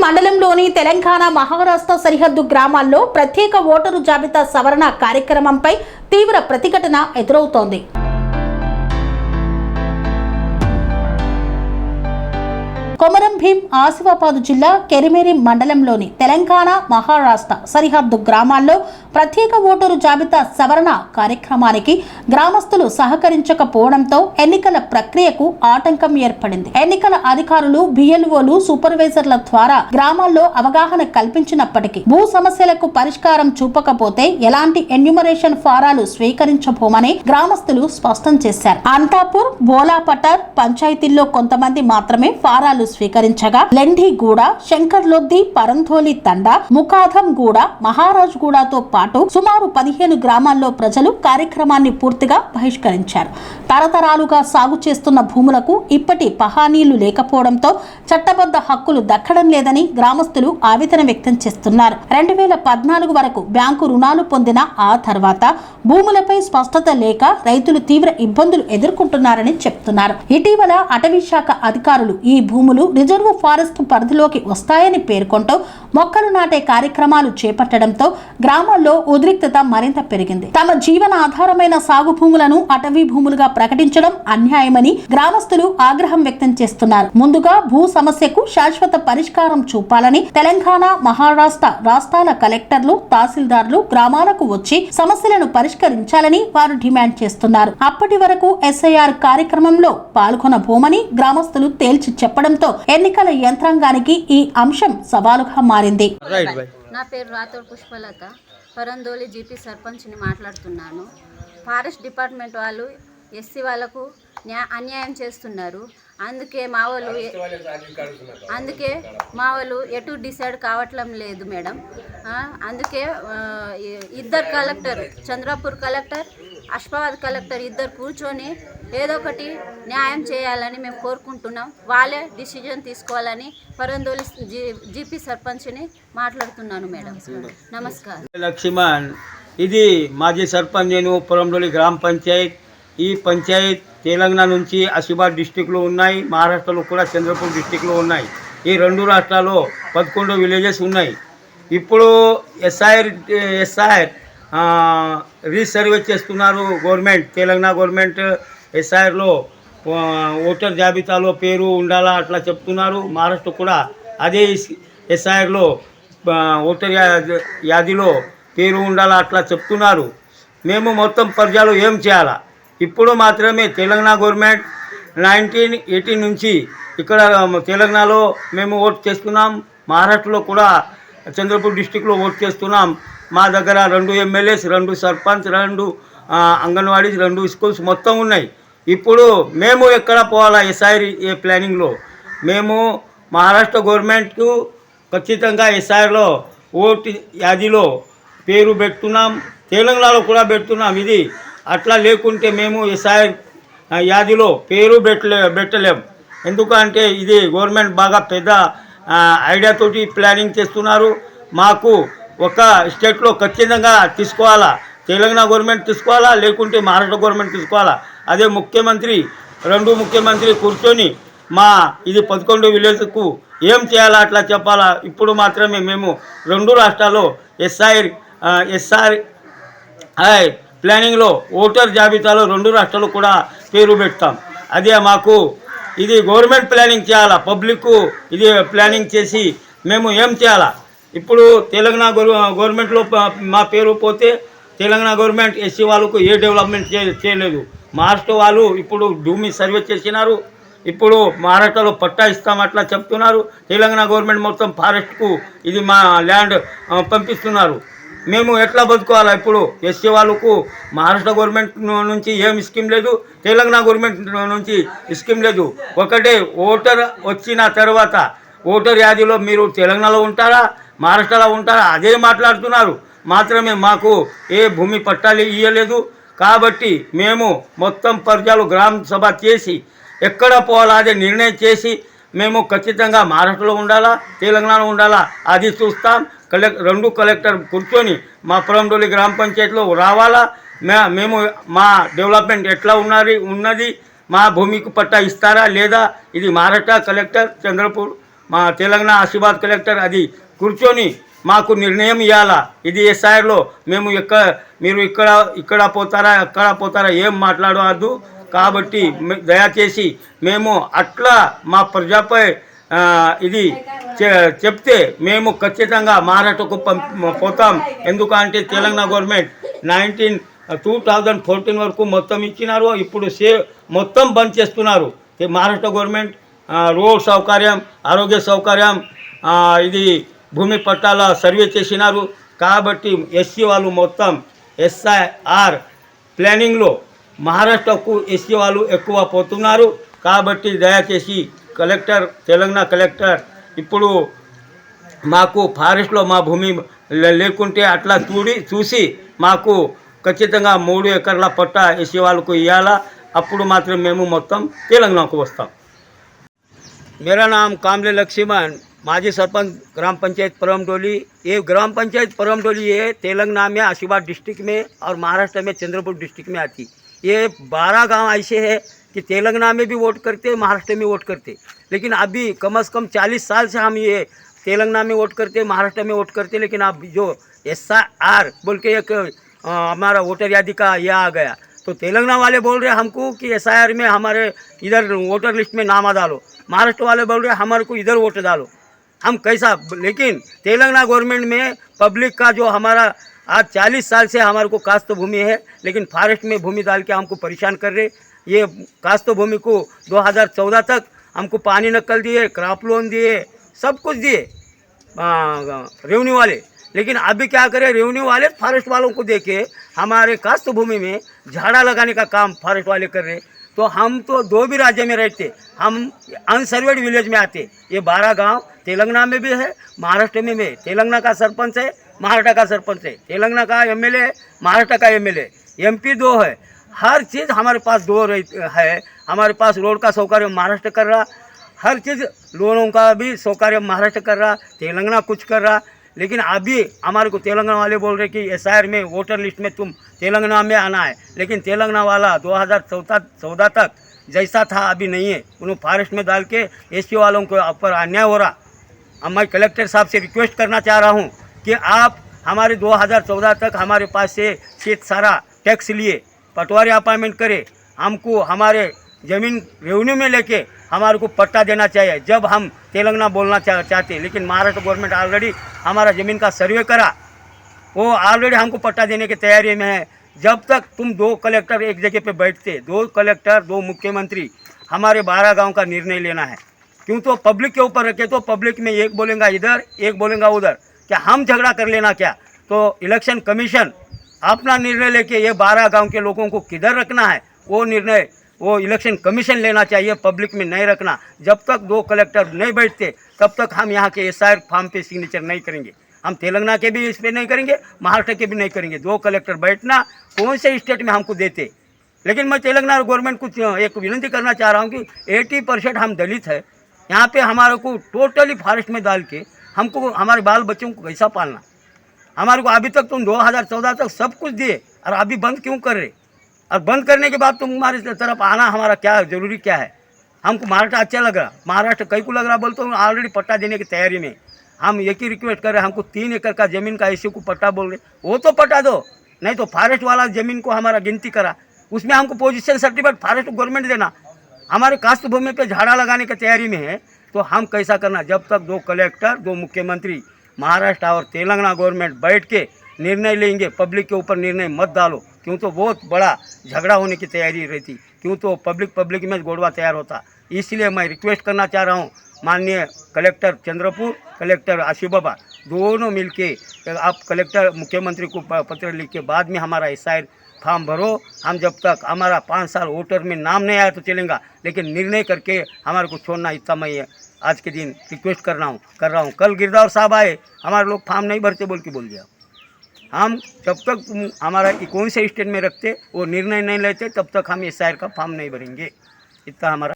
మండలంలోని తెలంగాణ మహారాష్ట్ర సరిహద్దు గ్రామాల్లో ప్రత్యేక ఓటరు జాబితా సవరణ కార్యక్రమంపై తీవ్ర ప్రతిఘటన ఎదురవుతోంది. కొమరం భీం ఆసిఫాబాద్ జిల్లా కెరిమేరి మండలంలోని తెలంగాణ మహారాష్ట్ర సరిహద్దు గ్రామాల్లో ప్రత్యేక ఓటరు జాబితా సవరణ కార్యక్రమానికి గ్రామస్తులు సహకరించకపోవడంతో ఎన్నికల ప్రక్రియకు ఆటంకం ఏర్పడింది. ఎన్నికల అధికారులు బిఎల్ఓలు సూపర్వైజర్ల ద్వారా గ్రామాల్లో అవగాహన కల్పించినప్పటికీ భూ సమస్యలకు పరిష్కారం చూపకపోతే ఎలాంటి ఎన్యూమరేషన్ ఫారాలు స్వీకరించబోమని గ్రామస్తులు స్పష్టం చేశారు. అంతాపూర్, బోలాపటార్ పంచాయతీల్లో కొంతమంది మాత్రమే ఫారాలు స్వీకరించగా లెండిగూడ, శంకర్లొద్ది, పరంధోలి తండా, ముఖాధంగూడ, మహారాజ్గూడతో పాటు సుమారు 15 గ్రామాల్లో ప్రజలు కార్యక్రమాన్ని పూర్తిగా బహిష్కరించారు. తరతరాలుగా సాగు చేస్తున్న భూములకు ఇప్పటి పహానీలు లేకపోవడంతో చట్టబద్ధ హక్కులు దక్కడం లేదని గ్రామస్తులు ఆవేదన వ్యక్తం చేస్తున్నారు. 2014 వరకు బ్యాంకు రుణాలు పొందిన ఆ తర్వాత భూములపై స్పష్టత లేక రైతులు తీవ్ర ఇబ్బందులు ఎదుర్కొంటున్నారని చెప్తున్నారు. ఇటీవల అటవీ శాఖ అధికారులు ఈ భూములు రిజర్వ్ ఫారెస్ట్ పరిధిలోకి వస్తాయని పేర్కొంటూ మొక్కలు నాటే కార్యక్రమాలు చేపట్టడంతో గ్రామాల్లో ఉద్రిక్తత మరింత పెరిగింది. తమ జీవన ఆధారమైన సాగు భూములను అటవీ భూములుగా ప్రకటించడం అన్యాయమని గ్రామస్తులు ఆగ్రహం వ్యక్తం చేస్తున్నారు. ముందుగా భూ సమస్యకు శాశ్వత పరిష్కారం చూపాలని తెలంగాణ, మహారాష్ట్ర రాష్ట్రాల కలెక్టర్లు, తహసీల్దార్లు గ్రామాలకు వచ్చి సమస్యలను పరిష్కరించాలని వారు డిమాండ్ చేస్తున్నారు. అప్పటి వరకు ఎస్ఐఆర్ కార్యక్రమంలో పాల్గొనబోమని గ్రామస్తులు తేల్చి చెప్పడంతో ఎన్నికల యంత్రాంగానికి ఈ అంశం సవాలుగా మారింది. నా పేరు రాథోడ్ పుష్పలత, పరంధోలి జీపీ సర్పంచ్ని మాట్లాడుతున్నాను. ఫారెస్ట్ డిపార్ట్మెంట్ వాళ్ళు ఎస్సీ వాళ్ళకు అన్యాయం చేస్తున్నారు. అందుకే మా వాళ్ళు ఎటు డిసైడ్ కావట్లం లేదు మేడం. అందుకే ఇద్దరు collector, Chandrapur collector, Asifabad collector ఇద్దరు కూర్చొని ఏదో ఒకటి న్యాయం చేయాలని మేము కోరుకుంటున్నాం. వాళ్ళే డిసిజన్ తీసుకోవాలని పరంధోలి జీపీ సర్పంచ్ని మాట్లాడుతున్నాను మేడం. నమస్కారం. లక్ష్మణ్, ఇది మాజీ సర్పంచ్. నేను పరంధోలి గ్రామ పంచాయత్. ఈ పంచాయత్ తెలంగాణ నుంచి ఆసిఫాబాద్ డిస్టిక్లో ఉన్నాయి, మహారాష్ట్రలో కూడా చంద్రపూర్ డిస్టిక్లో ఉన్నాయి. ఈ రెండు రాష్ట్రాల్లో 11 విలేజెస్ ఉన్నాయి. ఇప్పుడు ఎస్ఐఆర్ రీసర్వే చేస్తున్నారు గవర్నమెంట్. తెలంగాణ గవర్నమెంట్ ఎస్ఐఆర్లో ఓటర్ జాబితాలో పేరు ఉండాలా అట్లా చెప్తున్నారు. మహారాష్ట్ర కూడా అదే ఎస్ఐఆర్లో ఓటర్ యాదిలో పేరు ఉండాలా అట్లా చెప్తున్నారు. మేము మొత్తం ప్రజలు ఏం చేయాలా? ఇప్పుడు మాత్రమే తెలంగాణ గవర్నమెంట్ 1918 నుంచి ఇక్కడ తెలంగాణలో మేము ఓటు చేస్తున్నాం. మహారాష్ట్రలో కూడా చంద్రపూర్ డిస్టిక్లో ఓటు చేస్తున్నాం. మా దగ్గర 2 ఎమ్మెల్యేస్, 2 సర్పంచ్, 2 అంగన్వాడీస్, 2 స్కూల్స్ మొత్తం ఉన్నాయి. ఇప్పుడు మేము ఎక్కడ పోవాలా? ఎస్ఐఆర్ ప్లానింగ్లో మేము మహారాష్ట్ర గవర్నమెంట్కు ఖచ్చితంగా ఎస్ఐఆర్లో ఓటు యాదిలో పేరు పెడుతున్నాం, తెలంగాణలో కూడా పెడుతున్నాం. ఇది అట్లా లేకుంటే మేము ఎస్ఐఆర్ యాదిలో పేరు పెట్టలేం. ఎందుకంటే ఇది గవర్నమెంట్ బాగా పెద్ద ఐడియాతోటి ప్లానింగ్ చేస్తున్నారు. మాకు ఒక స్టేట్లో ఖచ్చితంగా తీసుకోవాలా, తెలంగాణ గవర్నమెంట్ తీసుకోవాలా, లేకుంటే మహారాష్ట్ర గవర్నమెంట్ తీసుకోవాలా. అదే రెండు ముఖ్యమంత్రి కూర్చొని మా ఇది 11 విలేజ్కు ఏం చేయాలా అట్లా చెప్పాలా. ఇప్పుడు మాత్రమే మేము 2 రాష్ట్రాల్లో ఎస్ఆర్ ప్లానింగ్లో ఓటర్ జాబితాలో 2 రాష్ట్రాలు కూడా పేరు పెడతాం. అదే మాకు ఇది గవర్నమెంట్ ప్లానింగ్ చేయాలా, పబ్లిక్ ఇది ప్లానింగ్ చేసి మేము ఏం చేయాలా? ఇప్పుడు తెలంగాణ గవర్నమెంట్లో మా పేరు పోతే తెలంగాణ గవర్నమెంట్ ఎస్సీ వాళ్ళకు ఏ డెవలప్మెంట్ చేయలేదు. మహారాష్ట్ర వాళ్ళు ఇప్పుడు భూమి సర్వే చేసినారు. ఇప్పుడు మహారాష్ట్రలో పట్టా ఇస్తాం అట్లా చెప్తున్నారు. తెలంగాణ గవర్నమెంట్ మొత్తం ఫారెస్ట్కు ఇది మా ల్యాండ్ పంపిస్తున్నారు. మేము ఎట్లా బతుకోవాలా? ఇప్పుడు ఎస్సీ వాళ్ళకు మహారాష్ట్ర గవర్నమెంట్ నుంచి ఏం స్కీమ్ లేదు, తెలంగాణ గవర్నమెంట్ నుంచి స్కీమ్ లేదు. ఒకటే ఓటర్ వచ్చిన తర్వాత ఓటర్ యాదిలో మీరు తెలంగాణలో ఉంటారా, మహారాష్ట్రలో ఉంటారా అదే మాట్లాడుతున్నారు. మాత్రమే మాకు ఏ భూమి పట్టాలు ఇవ్వలేదు. కాబట్టి మేము మొత్తం ప్రజలు గ్రామ సభ చేసి ఎక్కడ పోవాలా అదే నిర్ణయం చేసి మేము ఖచ్చితంగా మహారాష్ట్రలో ఉండాలా, తెలంగాణలో ఉండాలా అది చూస్తాం. 2 కలెక్టర్ కూర్చొని మా పరంధోలి గ్రామ పంచాయతీలో రావాలా. మేము మా డెవలప్మెంట్ ఎట్లా ఉన్నది, మా భూమికి పట్టా ఇస్తారా లేదా, ఇది మహారాష్ట్ర కలెక్టర్, చంద్రపూర్ మా తెలంగాణ ఆసిఫాబాద్ కలెక్టర్ అది కూర్చొని మాకు నిర్ణయం ఇవ్వాలా. ఇది ఎస్ఐఆర్లో మేము మీరు ఇక్కడ పోతారా అక్కడ పోతారా ఏం మాట్లాడవద్దు. కాబట్టి దయచేసి మేము అట్లా మా ప్రజాపై ఇది చెప్తే మేము ఖచ్చితంగా మహారాష్ట్రకు పోతాం. ఎందుకంటే తెలంగాణ గవర్నమెంట్ 2014 వరకు మొత్తం ఇచ్చినారు. ఇప్పుడు మొత్తం బంద్ చేస్తున్నారు. మహారాష్ట్ర గవర్నమెంట్ రోడ్ సౌకర్యం, ఆరోగ్య సౌకర్యం, ఇది భూమి పట్టాల సర్వే చేసినారు. కాబట్టి ఎస్సీ వాళ్ళు మొత్తం ఎస్ఐఆర్ ప్లానింగ్లో మహారాష్ట్రకు ఎస్సీ వాళ్ళు ఎక్కువ పోతున్నారు. కాబట్టి దయచేసి తెలంగాణ కలెక్టర్ ఇప్పుడు మాకు ఫారెస్ట్లో మా భూమి లేకుంటే అట్లా చూసి మాకు ఖచ్చితంగా 3 ఎకర్ల పట్టా ఎస్సీ వాళ్ళకు ఇవ్వాలా. అప్పుడు మాత్రం మేము మొత్తం తెలంగాణకు వస్తాం. मेरा नाम कामले लक्ष्मण, माजी सरपंच ग्राम पंचायत परमडोली। ये ग्राम पंचायत परमडोली ये तेलंगाना में आसिफाबाद डिस्ट्रिक्ट में और महाराष्ट्र में चंद्रपुर डिस्ट्रिक्ट में आती। ये 12 गांव ऐसे हैं कि तेलंगाना में भी वोट करते, महाराष्ट्र में वोट करते, लेकिन अभी कम से कम 40 साल से हम ये तेलंगाना में वोट करते, महाराष्ट्र में वोट करते। लेकिन अब जो SIR बोल के एक हमारा वोटर यादी का यह आ गया, तो तेलंगाना वाले बोल रहे हमको कि SIR में हमारे इधर वोटर लिस्ट में नाम डालो, महाराष्ट्र वाले बोल रहे हमारे को इधर वोट डालो। हम कैसा? लेकिन तेलंगाना गवर्नमेंट में पब्लिक का जो हमारा आज 40 साल से हमारे को कास्त भूमि है, लेकिन फॉरेस्ट में भूमि डाल के हमको परेशान कर रहे। ये कास्त भूमि को 2014 तक हमको पानी नकल दिए, क्रॉप लोन दिए, सब कुछ दिए रेवेन्यू वाले। लेकिन अभी क्या करें, रेवेन्यू वाले फॉरेस्ट वालों को देके हमारे कास्त भूमि में झाड़ा लगाने का काम फॉरेस्ट वाले कर रहे। तो हम तो 2 भी राज्य में रहते, हम अनसर्वेड विलेज में आते। ये 12 गांव तेलंगाना में भी है, महाराष्ट्र में भी है। तेलंगाना का सरपंच है, महाराष्ट्र का सरपंच है, तेलंगाना का MLA है, महाराष्ट्र का MLA, MP 2 है। हर चीज़ हमारे पास 2 है। हमारे पास रोड का सौकर्य महाराष्ट्र कर रहा, हर चीज़ लोनों का भी सौकर्य महाराष्ट्र कर रहा, तेलंगाना कुछ कर रहा। लेकिन अभी हमारे को तेलंगाना वाले बोल रहे कि SIR में वोटर लिस्ट में तुम तेलंगाना में आना है। लेकिन तेलंगाना वाला 2014 तक जैसा था अभी नहीं है। उन्होंने फॉरेस्ट में डाल के SC वालों को ऊपर अन्याय हो रहा। अब मैं कलेक्टर साहब से रिक्वेस्ट करना चाह रहा हूँ कि आप हमारे 2014 तक हमारे पास से सारा टैक्स लिए, पटवारी अपॉइंटमेंट करे, हमको हमारे ज़मीन रेवेन्यू में लेके हमारे को पट्टा देना चाहिए जब हम तेलंगाना बोलना चाहते। लेकिन महाराष्ट्र गवर्नमेंट ऑलरेडी हमारा ज़मीन का सर्वे करा, वो ऑलरेडी हमको पट्टा देने की तैयारी में है। जब तक तुम 2 कलेक्टर एक जगह पे बैठते, 2 कलेक्टर 2 मुख्यमंत्री, हमारे 12 गांव का निर्णय लेना है। क्यों? तो पब्लिक के ऊपर रखे, तो पब्लिक में एक बोलेगा इधर, एक बोलेगा उधर, क्या हम झगड़ा कर लेना क्या? तो इलेक्शन कमीशन अपना निर्णय लेके ये 12 गांव के लोगों को किधर रखना है वो निर्णय वो इलेक्शन कमीशन लेना चाहिए, पब्लिक में नहीं रखना। जब तक 2 कलेक्टर नहीं बैठते तब तक हम यहाँ के SIR फॉर्म पे सिग्नेचर नहीं करेंगे। हम तेलंगाना के भी इस पर नहीं करेंगे, महाराष्ट्र के भी नहीं करेंगे। 2 कलेक्टर बैठना कौन से स्टेट में हमको देते। लेकिन मैं तेलंगाना गवर्नमेंट को एक विनती करना चाह रहा हूँ कि 80% हम दलित है, यहाँ पे हमारे को टोटली फॉरेस्ट में डाल के हमको हमारे बाल बच्चों को कैसा पालना? हमारे को अभी तक तुम 2014 तक सब कुछ दिए और अभी बंद क्यों कर रहे? और बंद करने के बाद तुम हमारी तरफ आना हमारा क्या जरूरी क्या है? हमको महाराष्ट्र अच्छा लग रहा, महाराष्ट्र कई को लग रहा बोलते हो ऑलरेडी पट्टा देने की तैयारी में। हम एक ही रिक्वेस्ट कर रहे हैं, हमको 3 एकड़ का ज़मीन का SC को पट्टा बोल रहे, वो तो पट्टा दो, नहीं तो फॉरेस्ट वाला ज़मीन को हमारा गिनती करा, उसमें हमको पोजीशन सर्टिफिकेट फॉरेस्ट गवर्नमेंट देना। हमारे कास्त भूमि पे झाड़ा लगाने की तैयारी में है, तो हम कैसा करना? जब तक 2 कलेक्टर 2 मुख्यमंत्री महाराष्ट्र और तेलंगाना गवर्नमेंट बैठ के निर्णय लेंगे, पब्लिक के ऊपर निर्णय मत डालो। क्यों? तो बहुत बड़ा झगड़ा होने की तैयारी रहती। क्यों? तो पब्लिक में गोड़वा तैयार होता। इसलिए मैं रिक्वेस्ट करना चाह रहा हूँ माननीय कलेक्टर चंद्रपुर, कलेक्टर आसिफाबाद, दोनों मिलके आप कलेक्टर मुख्यमंत्री को पत्र लिख के बाद में हमारा SIR फॉर्म भरो। हम जब तक हमारा 5 साल वोटर में नाम नहीं आया तो चलेगा, लेकिन निर्णय करके हमारे को छोड़ना, इतना मैं आज के दिन रिक्वेस्ट कर रहा हूँ। कल गिरदावर साहब आए, हमारे लोग फॉर्म नहीं भरते बोल के बोल दिया। हम जब तक तुम हमारा कौन से स्टेट में रखते वो निर्णय नहीं लेते तब तक हम SIR का फॉर्म नहीं भरेंगे। इतना हमारा